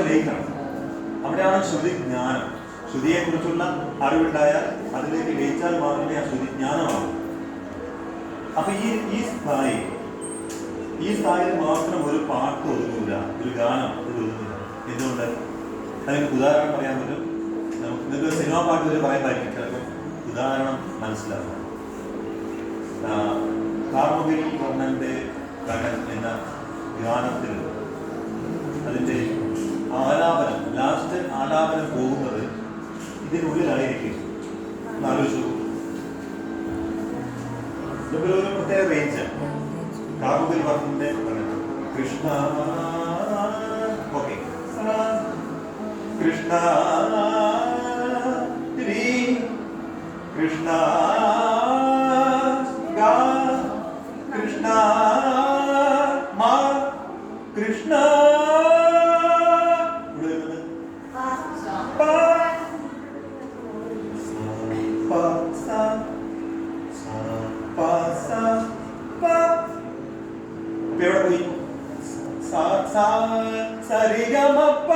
ലയിക്കണം. അവിടെയാണ് ശ്രുതി ജ്ഞാനം. ശ്രുതിയെക്കുറിച്ചുള്ള അറിവുണ്ടായാൽ അതിലേക്ക് ലയിച്ചാൽ മാത്രമേ ആ ശ്രുതി ജ്ഞാനമാകും. അപ്പൊ ഈ സ്ഥായിൽ മാത്രം ഒരു പാട്ട് ഒതുങ്ങില്ല, ഒരു ഗാനം ഒതുങ്ങില്ല. എന്തുകൊണ്ട്? അതിന് ഉദാഹരണം പറയാൻ പറ്റും. നിങ്ങൾക്ക് സിനിമാ പാട്ട് വരെ പറയാൻ പറ്റും. ചിലപ്പോൾ ഉദാഹരണം മനസ്സിലാകും. കാർമുകിൽ വർണ്ണന്റെ കടൽ എന്ന ഗാനത്തിൽ അതിൻ്റെ ആലാപനം, ലാസ്റ്റ് ആലാപനം പോകുന്നത് ഇതിനുള്ളിലായിരിക്കും. ആലോചിച്ചു, ഒരു പ്രത്യേക റേഞ്ച്. കാർമുകിൽ വർണ്ണന്റെ കൃഷ്ണ, ഓക്കെ, കൃഷ്ണ കൃഷ്ണ കൃഷ്ണ മാ കൃഷ്ണ എവിടെ പോയി? സരിഗമപ്പ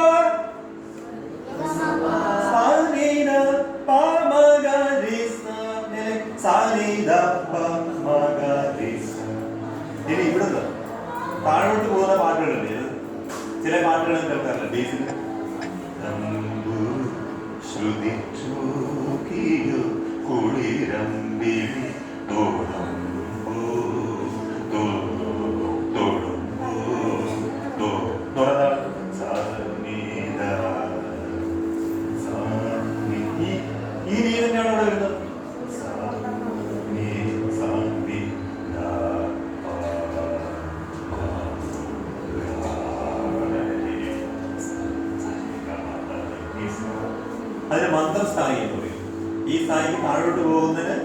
ഇനി ഇവിടുന്ന് താഴോട്ട് പോകുന്ന പാട്ടുകളുണ്ട്. ചില പാട്ടുകൾ കേൾക്കാറില്ല. ബേസിൽ ശ്രുതിച്ചൂക്കിയോ കുളിരമ്പിളി തോടുമ്പോ ഈ നീ തന്നെയാണ് അവിടെ വരുന്നത്. അതിന് മന്ത്രസ്ഥായി എന്ന് പറയും. ഈ സ്ഥായിക്ക് താഴോട്ട് പോകുന്നതിന്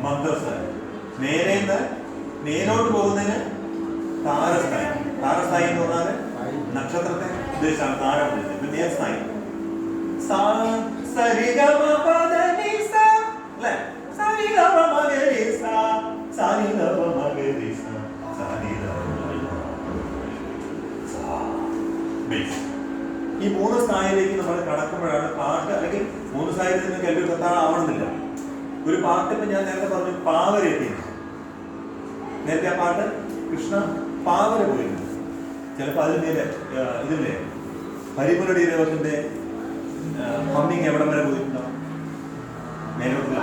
മന്ത്രസ്ഥായി, മേലോട്ട് പോകുന്നതിന് താരസ്ഥായി. താരസ്ഥായി എന്ന് പറഞ്ഞാൽ നക്ഷത്രത്തെ ഉദ്ദേശിച്ചാണ്. താരം ഉദ്ദേശിച്ചത്. നേർസ്ഥായി ഈ മൂന്ന് സ്ഥായിലേക്ക് നമ്മൾ കടക്കുമ്പോഴാണ് പാട്ട്, അല്ലെങ്കിൽ മൂന്ന് സ്ഥായിൽ നിന്ന് കേൾവി ആവണമെന്നില്ല. ഒരു പാട്ട് ഇപ്പൊ ഞാൻ നേരത്തെ പറഞ്ഞു പാവര എത്തി. നേരത്തെ ആ പാട്ട് കൃഷ്ണ പാവര പോയിരുന്നു. ചിലപ്പോൾ അതിന് മേലെ ഇതില്ലേ ഹരിമുരടി രവത്തിന്റെ ഹമ്മിങ് എവിടം വരെ പോയിട്ടുണ്ടാവും? മേലോട്ടുള്ള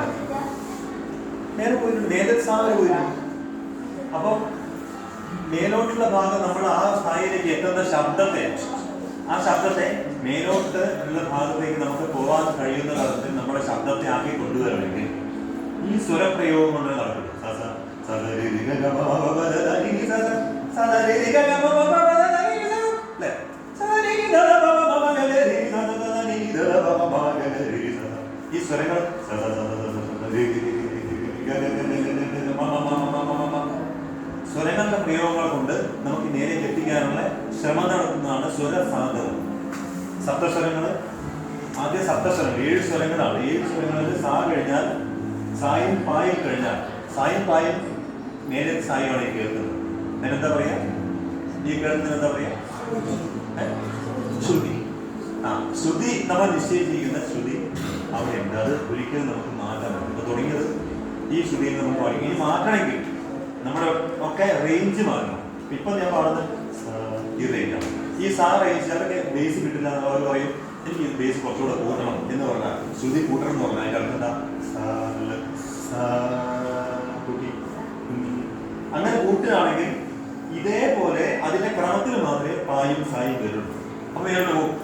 നേരെ പോയിട്ടുണ്ട്. നേരത്തെ സാവര പോയിരുന്നു. അപ്പൊ മേലോട്ടുള്ള ഭാഗം നമ്മൾ ആ സ്ഥായിലേക്ക് എത്തുന്ന ആ ശബ്ദത്തെ മേലോട്ട് ഉള്ള ഭാഗത്തേക്ക് നമുക്ക് പോകാൻ കഴിയുന്ന തരത്തിൽ നമ്മുടെ ശബ്ദത്തെ ആക്കി കൊണ്ടുവരണമെങ്കിൽ ഈ സ്വരപ്രയോഗം കൊണ്ട് നടക്കും. ഈ സ്വരങ്ങൾ സ്വരങ്ങളുടെ പ്രയോഗങ്ങൾ കൊണ്ട് നമുക്ക് നേരെ എത്തിക്കാനുള്ള ശ്രമം നടത്തുന്നതാണ് സ്വരസാധകം. സപ്തസ്വരങ്ങൾ, ആദ്യ സപ്തസ്വരങ്ങൾ 7 സ്വരങ്ങളാണ്. 7 സ്വരങ്ങളിൽ സാ കഴിഞ്ഞാൽ സായും പായും കഴിഞ്ഞാൽ സായും പായും നേരെ സായുമാണ് ഈ കേൾക്കുന്നത്. അതിനെന്താ പറയാ? ഈ കേൾക്കുന്നതിന് എന്താ പറയാ? ശ്രുതി. ശ്രുതി നമ്മൾ നിശ്ചയിച്ചിരിക്കുന്ന ശ്രുതി അവിടെയുണ്ട്. അത് ഒരിക്കലും നമുക്ക് മാറ്റാൻ പറ്റും. തുടങ്ങിയത് ഈ ശ്രുതിയിൽ നമുക്ക് പാടി. ഇനി മാറ്റണമെങ്കിൽ നമ്മുടെ ഒക്കെ റേഞ്ച് മാറണം. ഇപ്പൊ ഞാൻ പാടുന്നത് ഈ റേഞ്ചാണ്. ഈ സാ റേഞ്ച് ചിലർക്ക് ബേസ് കിട്ടില്ല എന്ന് അവർ പറയും. എനിക്ക് ബേസ് കുറച്ചുകൂടെ കൂട്ടണം എന്ന് പറഞ്ഞാൽ, ശ്രുതി കൂട്ടണം എന്ന് പറഞ്ഞാൽ അതിൻ്റെ അർത്ഥം എന്താ? കൂട്ടി. അങ്ങനെ കൂട്ടുകയാണെങ്കിൽ ഇതേപോലെ അതിന്റെ ക്രമത്തിൽ മാത്രമേ പായും സായും വരുള്ളൂ. അപ്പൊ ഇയാളുടെ പോകും.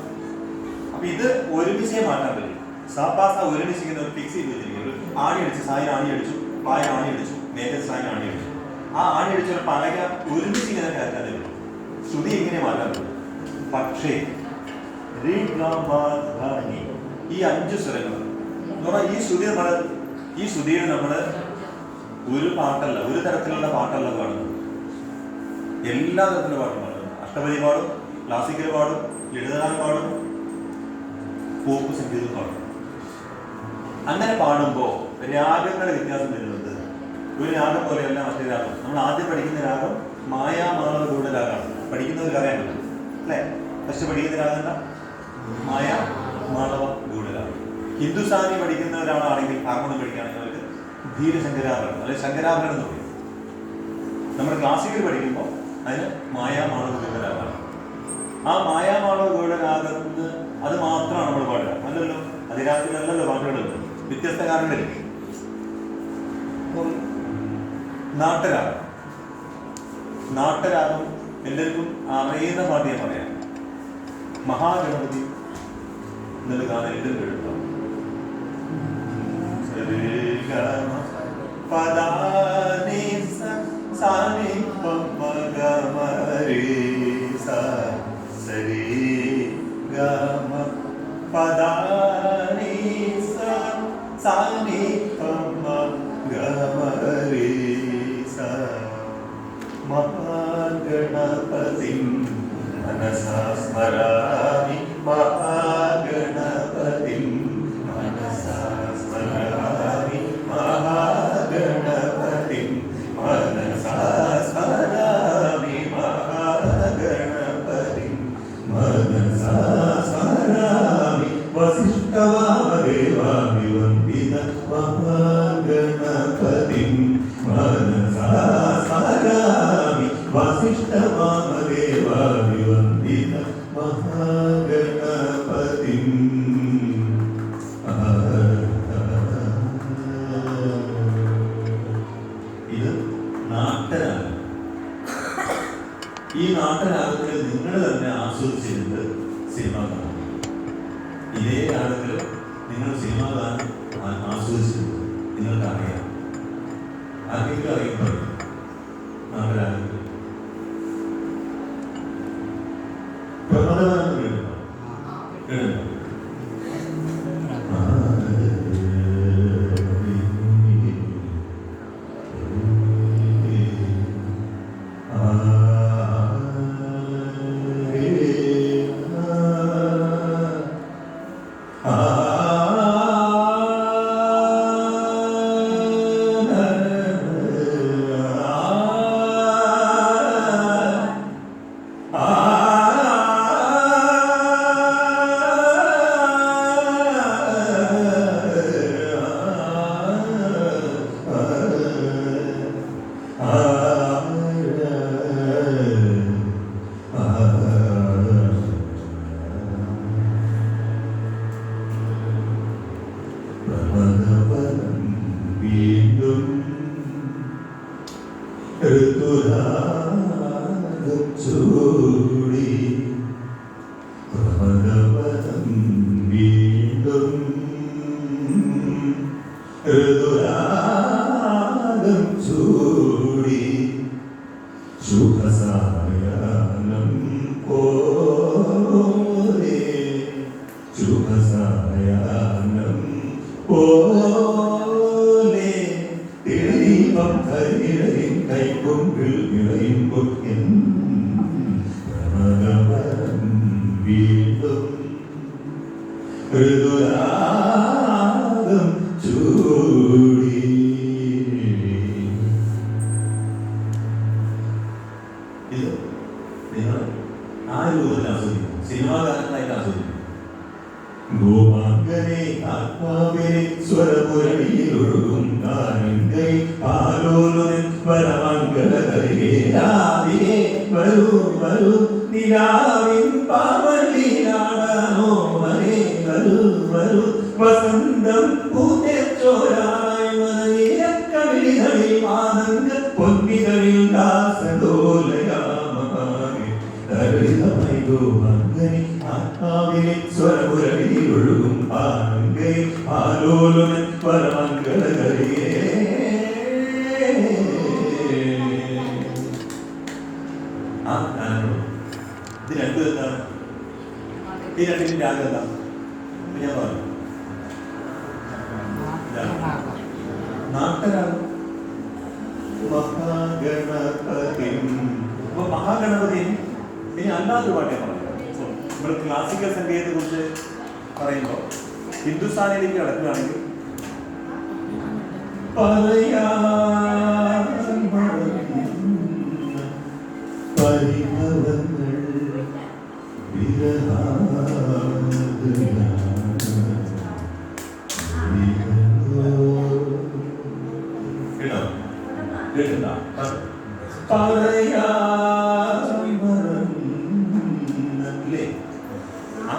അപ്പൊ ഇത് ഒരുമിച്ചേ മാറ്റാൻ പറ്റും. സാപ്പാസ ഒരുമിച്ച് ഇങ്ങനെ ഫിക്സ് ചെയ്ത് വെച്ചിരിക്കുന്നത്. ആണി അടിച്ച് സായിന് ആണി അടിച്ചു, പായ ആണി അടിച്ചു, നേരെ സായിന് ആണി അടിച്ചു. ആ ആണി അടിച്ചൊരു പലക ഒരുമിച്ച് ഇങ്ങനെ കയറ്റാതെ വരും. ശ്രുതി എങ്ങനെ മാറ്റാൻ പറ്റും? പക്ഷേ ഈ 5 സ്വരങ്ങൾ എന്ന് പറഞ്ഞാൽ ഈ ശ്രുതിയിൽ നമ്മൾ ഒരു പാട്ടല്ല, ഒരു തരത്തിലുള്ള പാട്ടല്ല പാടുന്നത്. എല്ലാ തരത്തിലുള്ള പാട്ടും പാടും. അഷ്ടപതി പാടും, ക്ലാസിക്കൽ പാടും, ലളിതഗാനം പാടും, പോപ്പ് സംഗീതം പാടും. അങ്ങനെ പാടുമ്പോൾ രാഗങ്ങളുടെ വ്യത്യാസം വരുന്നത് ഒരു രാഗം പോലെയല്ല മറ്റേ രാഗം. നമ്മൾ ആദ്യം പഠിക്കുന്ന രാഗം മായാമാളവരുടെ രാഗമാണ്. പഠിക്കുന്നവർക്ക് അറിയാൻ പറ്റും അല്ലേ? ഫസ്റ്റ് പഠിക്കുന്ന രാഗം എന്താ? മായ മാളവ ഗൂഢരാഗം. ഹിന്ദുസ്ഥാനി പഠിക്കുന്ന ഒരാളാണെങ്കിൽ ഹാർമോണിയം പഠിക്കുകയാണെങ്കിൽ അവർക്ക് ധീരശങ്കരാഭരണം അല്ലെങ്കിൽ ശങ്കരാഭരണം എന്ന് പറയും. നമ്മൾ ക്ലാസിക്കൽ പഠിക്കുമ്പോൾ അതിന് മായാമാളവ ഗൂഢരാഗമാണ്. ആ മായാമാളവ ഗൂഢരാഗത്തിന് അത് മാത്രമാണ് നമ്മൾ പാടുക. അല്ലല്ലോ, അതിരാത്രിയിലല്ലല്ലോ പാട്ടുകളല്ലോ, വ്യത്യസ്ത കാരണങ്ങളിൽ. നാട്ടരാഗം. നാട്ടരാഗം എല്ലാവർക്കും അറിയുന്ന പാട്ട് ഞാൻ പറയാം. മഹാഗണപതി എന്നൊരു ഗാനം എല്ലാവരും കേട്ടോ. മഹാഗണപതി മനസാ സ്മരാമി മഹാഗണപതി മനസാ സ്മരാമി മഹാഗണപതി മനസാ സ്മരാമി മഹാഗണപതി മനസാ സ്മരാമി വസിഷ്ഠവാമദേവാമി വന്ദിത മഹാഗണപതി മനസാ സ്മരാമി വസിഷ്ഠവാമദേവാമി വന്ദിത മഹാഗണപതി. ഇത് നാട്ടരാഗം. ഈ നാട്ടരാഗത്തിൽ നിങ്ങൾ തന്നെ ആസ്വദിച്ചിരുന്നത് സിനിമാ ഗാനം. ഇതേ രാഗത്തിൽ നിങ്ങൾ സിനിമാ ഗാനം ആസ്വദിച്ചിരുന്നത് നിങ്ങൾക്ക് അറിയാം. ആർക്കെങ്കിലും അറിയുമ്പോൾ നാട്ടരാഗത്തിൽ പ്രമദഗാനം കേൾക്കണം. കേൾക്കണം. മഹാഗണപതി ഇനി അല്ലാത്തൊരു പാട്ടേ പറയാം. നമ്മൾ ക്ലാസിക്കൽ സംഗീതത്തെ കുറിച്ച് പറയുമ്പോൾ ഹിന്ദുസ്ഥാനിലേക്ക് കടക്കുകയാണെങ്കിൽ ആ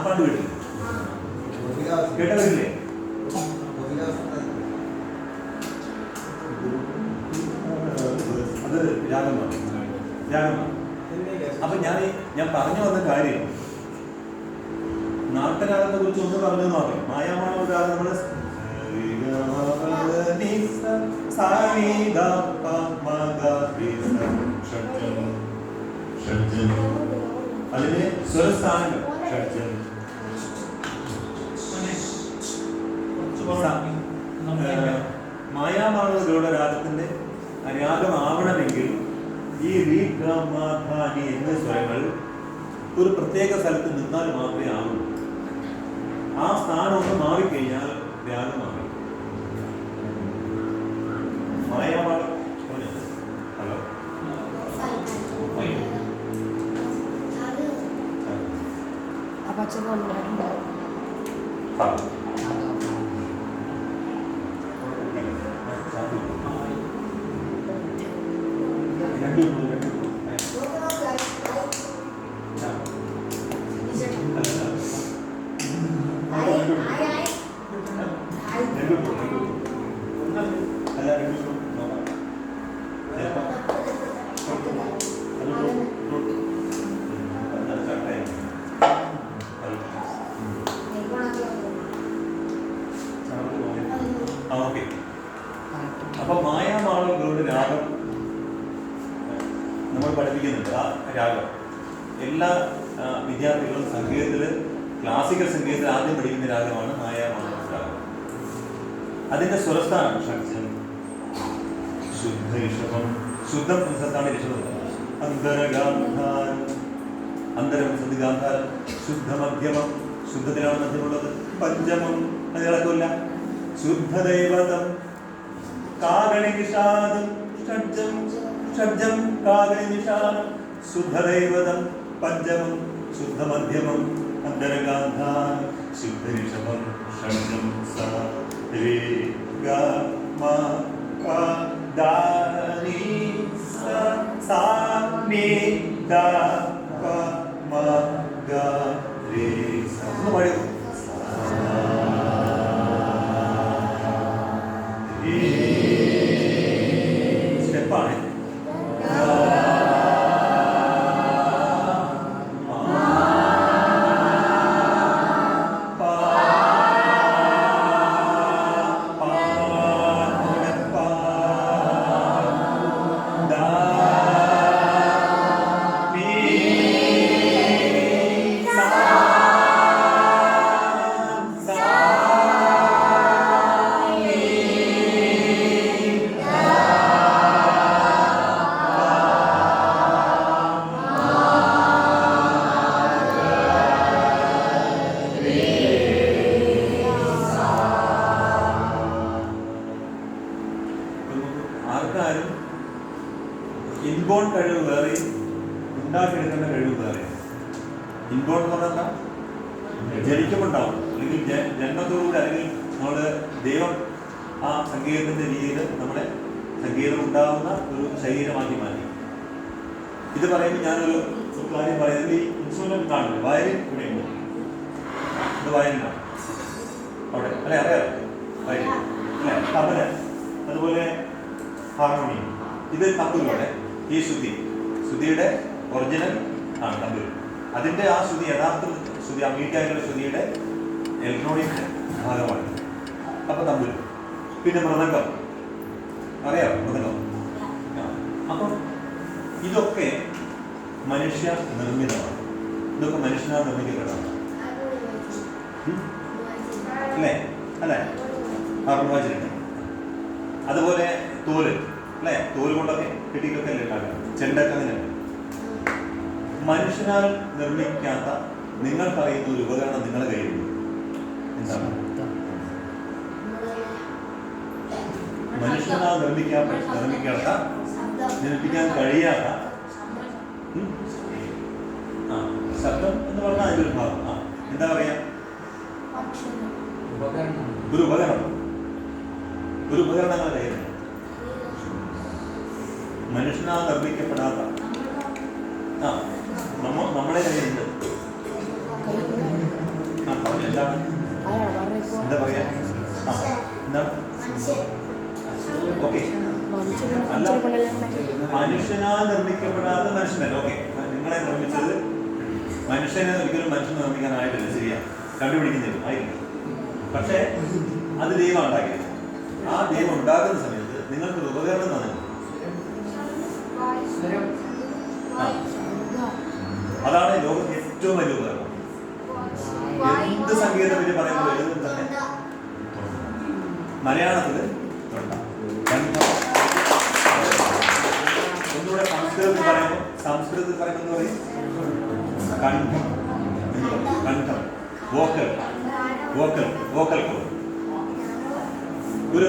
പാട്ട് കേട്ടില്ലേ? കേട്ടവരില്ലേ? അത് രാഗമാണ്. അപ്പൊ ഞാൻ പറഞ്ഞു വന്ന കാര്യം നാട്ടരാഗത്തെ കുറിച്ച് ഒന്ന് പറഞ്ഞു നോക്കാം. മായാമാള രാഗം നമ്മള് അതിന് സ്വരസ്ഥാനങ്ങൾ മായാമാളകളുടെ രാഗത്തിന്റെ രാഗമാവണമെങ്കിൽ ഈ റീ ഗ മ ധ നി എന്നീ സ്വരങ്ങൾ ഒരു പ്രത്യേക സ്ഥലത്ത് നിന്നാൽ മാത്രമേ ആവുള്ളൂ. ആ സ്ഥാനം ഒന്ന് മാറിക്കഴിഞ്ഞാൽ രാഗം മാറി. മായാമാളം ഹലോ അപ്പൊ മായാമാളകളുടെ രാഗം നമ്മൾ പഠിപ്പിക്കുന്നുണ്ട്. ആ രാഗം എല്ലാ വിദ്യാർത്ഥികളും സംഗീതത്തില് ക്ലാസിക്കൽ സംഗീതത്തിൽ ആദ്യം പഠിക്കുന്ന രാഗമാണ് മായാമാള രാഗം. അതിന്റെ സ്വരസ്ഥാനം ഷഡ്ജം, ശുദ്ധ ഋഷഭം. ശുദ്ധം സ്ഥലത്താണ് ഋഷഭം. അന്തരഗാന്ധാരം, അന്തരം സദ്ഗാന്ധാരം. ശുദ്ധ മധ്യമം, ശുദ്ധത്തിലാണ് മധ്യമുള്ളത്. പഞ്ചമം അത് ഇളക്കില്ല. ശുദ്ധദൈവതം, കാകണി നിഷാദം. ഷഡ്ജം, ഷഡ്ജം കാകണി നിഷാദം. ശുദ്ധദൈവതം പഞ്ചമം, ശുദ്ധ മധ്യമം അന്തരഗാന്ധാരം. ശുദ്ധ ഋഷഭം ഷഡ്ജം സ രേ ഗ മ പ ദ നി സ സാ നി ദ പ മ ഗ രേ സ. ഒന്ന് പാടിയോ? സ്റ്റെപ്പാണ്. ആർക്കാരും ഇൻബോൺ കഴിവ് വേറെ, ഉണ്ടാക്കിയെടുക്കേണ്ട കഴിവ് വേറെ. ഇൻബോൺ എന്ന് പറഞ്ഞാൽ ജനിക്കുമ്പോണ്ടാവും, അല്ലെങ്കിൽ ജന്മത്തോടുകൂടി, അല്ലെങ്കിൽ നമ്മള് ദൈവം ആ സംഗീതത്തിന്റെ രീതിയിൽ നമ്മളെ സംഗീതം ഉണ്ടാവുന്ന ഒരു ശരീരമാക്കി മാറ്റി. ഇത് പറയുമ്പോൾ ഞാനൊരു കാര്യം പറയുന്നത്, ഈ ഇൻസ്ട്രുമെന്റ് കാണില്ല, വയലിൻ ഇവിടെ ഉണ്ട്. ഇത് വയലിനാണ് അവിടെ, അല്ലെ? അറിയാം, വയലിൻ അല്ലെ? തബല, അതുപോലെ ഹാർമോണിയം. ഇത് തമ്പുരുവിടെ ഈ ശ്രുതിയുടെ ഒറിജിനൽ ആണ് തമ്പുരു. അതിന്റെ ആ ശ്രുതി, യഥാർത്ഥ ശ്രുതി, ആ മീറ്റായിട്ടുള്ള ശ്രുതിയുടെ ഇലക്ട്രോണിക് ഭാഗമാണ്. അപ്പൊ തമ്പുരു. പിന്നെ മൃദംഗം, അറിയാം മൃദംഗം. അപ്പം ഇതൊക്കെ മനുഷ്യ നിർമ്മിതമാണ്. ഇതൊക്കെ മനുഷ്യനാൽ നിർമ്മിക്കപ്പെട്ടതാണ്, അല്ലേ? അല്ലേ? ഹാർമോണിയം. അതുപോലെ തോല്, അല്ലേ? തോല് കൊണ്ടൊക്കെ കെട്ടിയിട്ടൊക്കെ അല്ലേ ഉണ്ടാക്കുക. ചെണ്ടൊക്കെ അങ്ങനെയുണ്ട്. മനുഷ്യനാൽ നിർമ്മിക്കാത്ത നിങ്ങൾക്കറിയുന്ന ഒരു ഉപകരണം നിങ്ങളുടെ കയ്യിലുണ്ട്. എന്താണ്? മനുഷ്യനാൽ നിർമ്മിക്കാൻ കഴിയാത്ത ശബ്ദം എന്ന് പറഞ്ഞാൽ അതിൻ്റെ ഒരു ഭാഗം. ആ എന്താ പറയാ, ഒരു ഉപകരണം. ഒരു ഉപകരണങ്ങളുടെ കയ്യിലുണ്ട്. മനുഷ്യനാൽ നിർമ്മിക്കപ്പെടാത്ത നമ്മളെ കയ്യിലുണ്ട്. എന്താണ് എന്താ പറയാ, എന്താണ് ഓക്കെ അല്ല, മനുഷ്യനാൽ നിർമ്മിക്കപ്പെടാത്ത മനുഷ്യനല്ല. ഓക്കെ, നിങ്ങളെ നിർമ്മിച്ചത് മനുഷ്യനെ ഒരിക്കലും മനുഷ്യൻ നിർമ്മിക്കാനായിട്ടില്ല. ശരിയാ, കണ്ടുപിടിക്കുന്നില്ല ആയിരിക്കും. പക്ഷേ അത് ദൈവം ഉണ്ടാക്കിയത്. ആ ദൈവം ഉണ്ടാക്കുന്ന സമയത്ത് നിങ്ങൾക്ക് ഉപകരണം തന്നെ. അതാണ് ലോകത്തെ ഏറ്റവും വലിയ ഉപകരണം. എന്ത് സംഗീതത്തെ പറ്റി പറയുമ്പോൾ എഴുതും തന്നെ മലയാളത്തില് ഒന്നുകൂടെ സംസ്കൃതത്തിൽ പറയുമ്പോൾ പറയും കണ്ഠം എന്ന് പറയും. കണ്ഠം, വോക്കൽ, വോക്കൽ, വോക്കൽ കോഡ്. ഒരു